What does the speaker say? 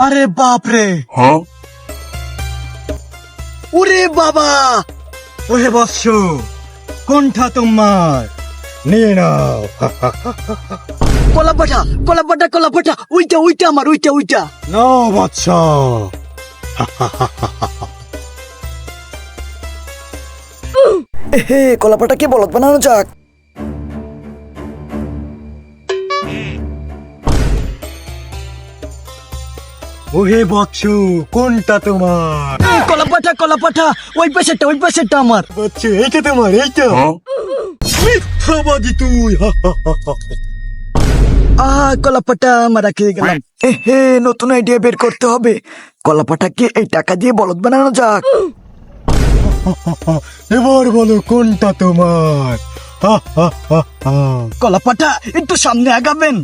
আরে বাপ রে, ওরে বাবা, ওরে বৎস, কোনটা তোমার? নিয়ে নাও। কলাপাঠা কলাপাঠা কলাপাঠা, ওইটা ওইটা আমার, ওইটা ওইটা। নাও বৎস। হে কলাপাঠাকে বলদ বানানো যাক। ওহে বৎস, কোনটা তোমার? কলাপাঠা কলাপাঠা, ওই পাশেরটা, ওই পাশেরটা আমার। বৎস, এইটা তোমার, এইটা? মিথ্যাবাদী তুই। কলাপাঠা মারা খেয়ে গেলাম। হে নতুন আইডিয়া বের করতে হবে। কলাপাঠাকে এই টাকা দিয়ে বলদ বানানো যাক। এবার বলো কোনটা তোমার? কলাপাঠা একটু সামনে আগাবেন।